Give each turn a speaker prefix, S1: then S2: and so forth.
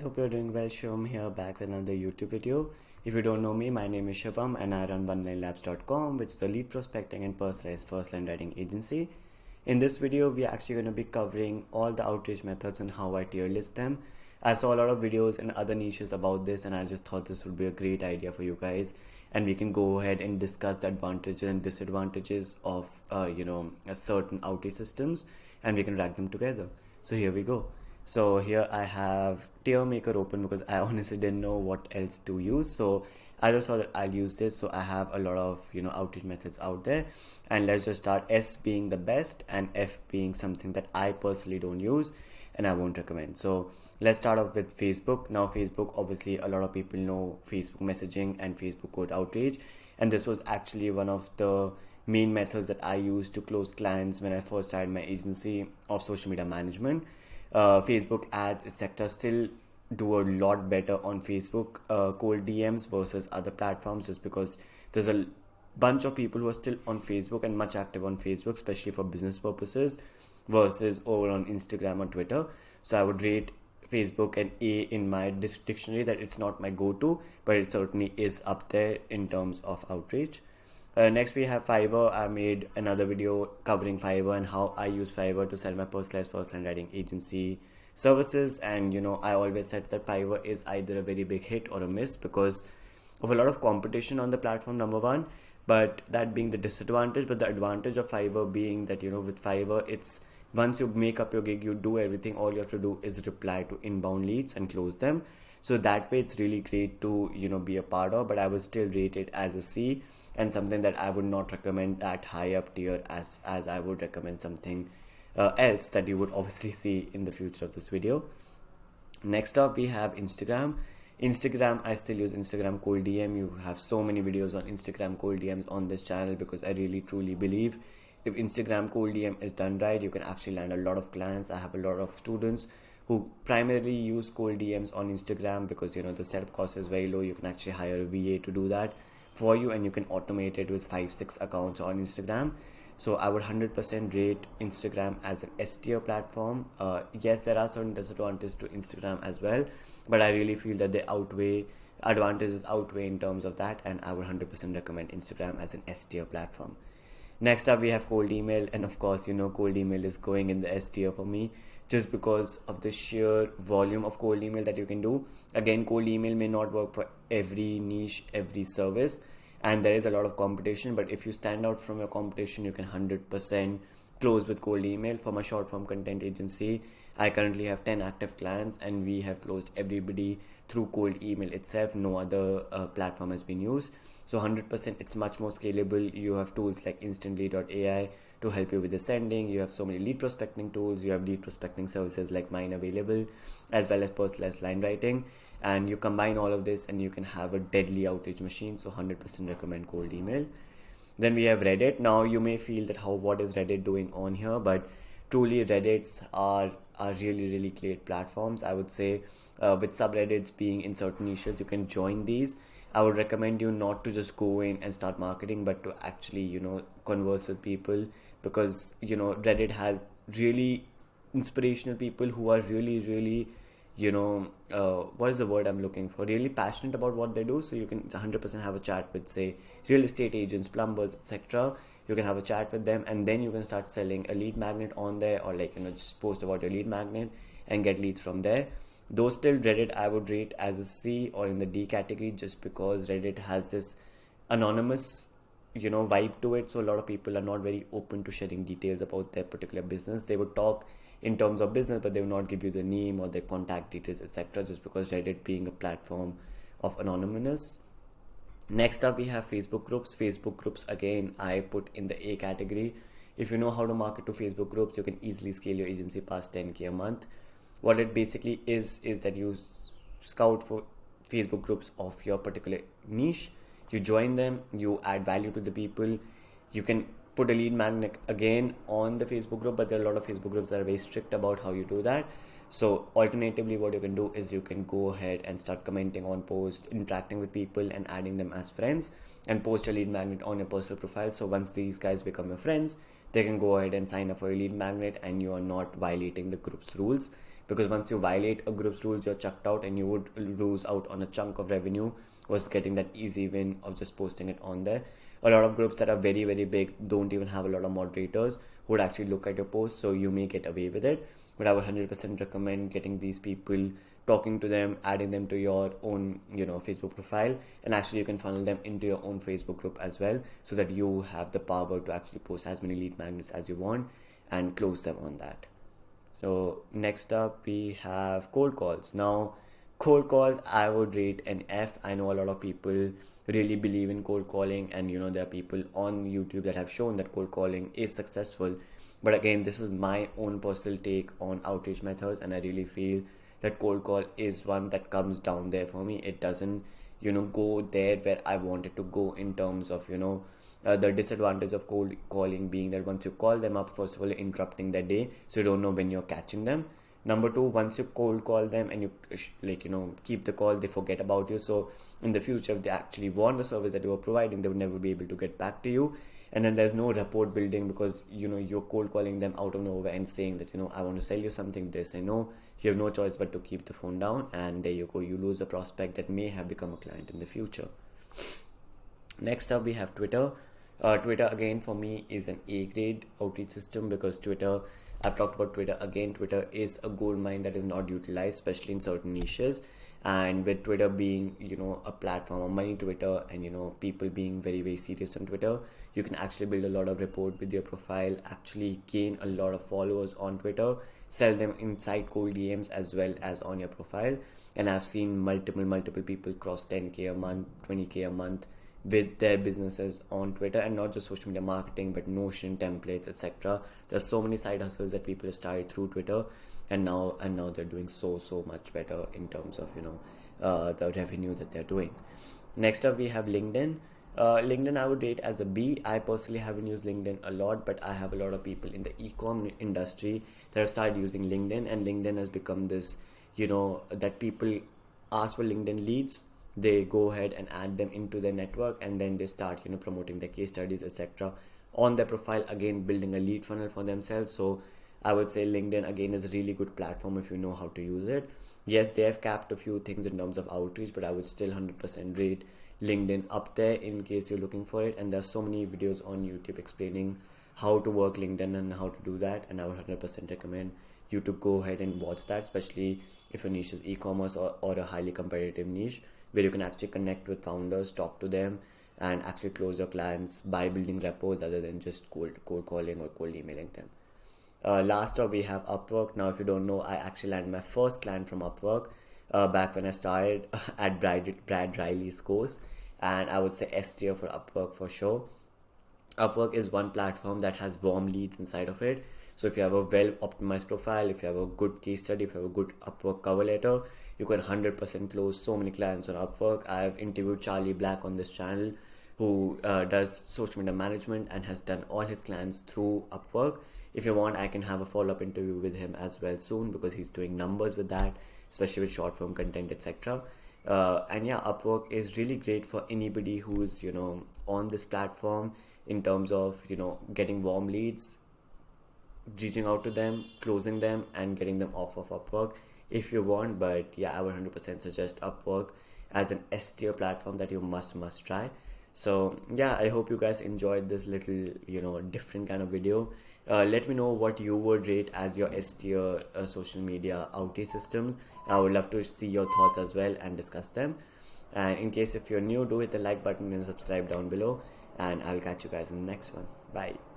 S1: Hope you're doing well. Shivam here, back with another YouTube video. If you don't know me, my name is Shivam and I run onelinelabs.com, which is a lead prospecting and personalized first line writing agency. In this video, we are actually going to be covering all the outreach methods and how I tier list them. I saw a lot of videos in other niches about this and I just thought this would be a great idea for you guys, and we can go ahead and discuss the advantages and disadvantages of a certain outreach systems, and we can rank them together. So here we go. So here I have tier maker open because I honestly didn't know what else to use, so I just thought that I'll use this. So I have a lot of outreach methods out there, and let's just start. S being the best and F being something that I personally don't use and I won't recommend. So let's start off with Facebook. Now Facebook, obviously a lot of people know Facebook messaging and Facebook cold outreach, and this was actually one of the main methods that I used to close clients when I first started my agency of social media management. Facebook ads, etc. still do a lot better on Facebook cold DMs versus other platforms, just because there's a bunch of people who are still on Facebook and much active on Facebook, especially for business purposes, versus over on Instagram or Twitter. So I would rate Facebook an A in my dictionary, that it's not my go-to, but it certainly is up there in terms of outreach. Next we have Fiverr. I made another video covering Fiverr and how I use Fiverr to sell my personalized first line writing agency services, and I always said that Fiverr is either a very big hit or a miss because of a lot of competition on the platform, number one, but that being the disadvantage. But the advantage of Fiverr being that with Fiverr, it's once you make up your gig, you do everything. All you have to do is reply to inbound leads and close them. So that way it's really great to be a part of, but I would still rate it as a C, and something that I would not recommend that high up tier as I would recommend something else that you would obviously see in the future of this video. Next up we have Instagram. I still use Instagram cold DM. You have so many videos on Instagram cold DMs on this channel because I really truly believe if Instagram cold DM is done right, you can actually land a lot of clients. I have a lot of students who primarily use cold DMs on Instagram because the setup cost is very low. You can actually hire a VA to do that for you, and you can automate it with 5-6 accounts on Instagram. So I would 100% rate Instagram as an S tier platform. Yes, there are certain disadvantages to Instagram as well, but I really feel that they advantages outweigh in terms of that, and I would 100% recommend Instagram as an S tier platform. Next up we have cold email, and of course cold email is going in the S tier for me, just because of the sheer volume of cold email that you can do. Again, cold email may not work for every niche, every service, and there is a lot of competition, but if you stand out from your competition, you can 100% close with cold email. For my short form content agency, I currently have 10 active clients and we have closed everybody through cold email itself. No other platform has been used. So 100% it's much more scalable. You have tools like instantly.ai to help you with the sending. You have so many lead prospecting tools. You have lead prospecting services like mine available, as well as personalized line writing, and you combine all of this and you can have a deadly outreach machine. So 100% recommend cold email. Then we have Reddit. Now you may feel that what is Reddit doing on here, but truly Reddits are really great platforms. I would say with subreddits being in certain niches, you can join these. I would recommend you not to just go in and start marketing, but to actually converse with people, because Reddit has really inspirational people who are really what is the word I'm looking for, really passionate about what they do. So you can 100% have a chat with, say, real estate agents, plumbers, etc. You can have a chat with them, and then you can start selling a lead magnet on there, or just post about your lead magnet and get leads from there. Though still Reddit I would rate as a C or in the D category, just because Reddit has this anonymous vibe to it. So a lot of people are not very open to sharing details about their particular business. They would talk in terms of business, but they will not give you the name or their contact details, etc., just because Reddit being a platform of anonymous. Next up we have Facebook groups. Facebook groups, again, I put in the A category. If you know how to market to Facebook groups, you can easily scale your agency past 10K a month. What it basically is that you scout for Facebook groups of your particular niche, you join them, you add value to the people. You can put a lead magnet again on the Facebook group, but there are a lot of Facebook groups that are very strict about how you do that. So alternatively, what you can do is you can go ahead and start commenting on posts, interacting with people and adding them as friends, and post a lead magnet on your personal profile. So once these guys become your friends, they can go ahead and sign up for your lead magnet, and you are not violating the group's rules, because once you violate a group's rules, you're chucked out and you would lose out on a chunk of revenue was getting that easy win of just posting it on there. A lot of groups that are very, very big don't even have a lot of moderators who would actually look at your post, so you may get away with it. But I would 100% recommend getting these people, talking to them, adding them to your own, Facebook profile, and actually you can funnel them into your own Facebook group as well, so that you have the power to actually post as many lead magnets as you want and close them on that. So next up we have cold calls. Now, cold calls I would rate an F. I know a lot of people really believe in cold calling, and there are people on YouTube that have shown that cold calling is successful. But again, this was my own personal take on outreach methods, and I really feel that cold call is one that comes down there for me. It doesn't go there where I want it to go in terms of the disadvantage of cold calling being that once you call them up, first of all, you're interrupting their day, so you don't know when you're catching them. Number two, once you cold call them and you keep the call, they forget about you. So in the future, if they actually want the service that you are providing, they will never be able to get back to you. And then there's no rapport building, because you're cold calling them out of nowhere and saying that I want to sell you something. They say no. You have no choice but to keep the phone down, and there you go. You lose a prospect that may have become a client in the future. Next up, we have Twitter. Twitter again for me is an A grade outreach system, because I've talked about Twitter again. Twitter is a gold mine that is not utilized, especially in certain niches. And with Twitter being, a platform of money Twitter, and, people being very, very serious on Twitter, you can actually build a lot of rapport with your profile, actually gain a lot of followers on Twitter, sell them inside cold DMs as well as on your profile. And I've seen multiple people cross 10K a month, 20K a month with their businesses on Twitter, and not just social media marketing, but Notion, templates, etc. There's so many side hustles that people started through Twitter, and now they're doing so much better in terms of the revenue that they're doing. Next up, we have LinkedIn. LinkedIn I would rate as a B. I personally haven't used LinkedIn a lot, but I have a lot of people in the e-com industry that have started using LinkedIn, and LinkedIn has become this, that people ask for LinkedIn leads. They go ahead and add them into their network, and then they start promoting their case studies, etc. on their profile, again building a lead funnel for themselves. So I would say LinkedIn again is a really good platform if you know how to use it. Yes, they have capped a few things in terms of outreach, but I would still 100% rate LinkedIn up there in case you're looking for it. And there's so many videos on YouTube explaining how to work LinkedIn and how to do that, and I would 100% recommend you to go ahead and watch that, especially if your niche is e-commerce or a highly competitive niche, where you can actually connect with founders, talk to them, and actually close your clients by building rapport rather than just cold calling or cold emailing them. Last up, we have Upwork. Now, if you don't know, I actually landed my first client from Upwork back when I started at Brad Riley's course, and I would say S tier for Upwork for sure. Upwork is one platform that has warm leads inside of it. So if you have a well-optimized profile, if you have a good case study, if you have a good Upwork cover letter, you can 100% close so many clients on Upwork. I have interviewed Charlie Black on this channel, who does social media management and has done all his clients through Upwork. If you want, I can have a follow-up interview with him as well soon, because he's doing numbers with that, especially with short-form content, etc. And yeah, Upwork is really great for anybody who's on this platform in terms of getting warm leads, reaching out to them, closing them, and getting them off of Upwork if you want. But yeah, I would 100% suggest Upwork as an S tier platform that you must try. So yeah, I hope you guys enjoyed this little different kind of video. Let me know what you would rate as your S tier social media outreach systems. I would love to see your thoughts as well and discuss them. And in case if you're new, do hit the like button and subscribe down below, and I'll catch you guys in the next one. Bye.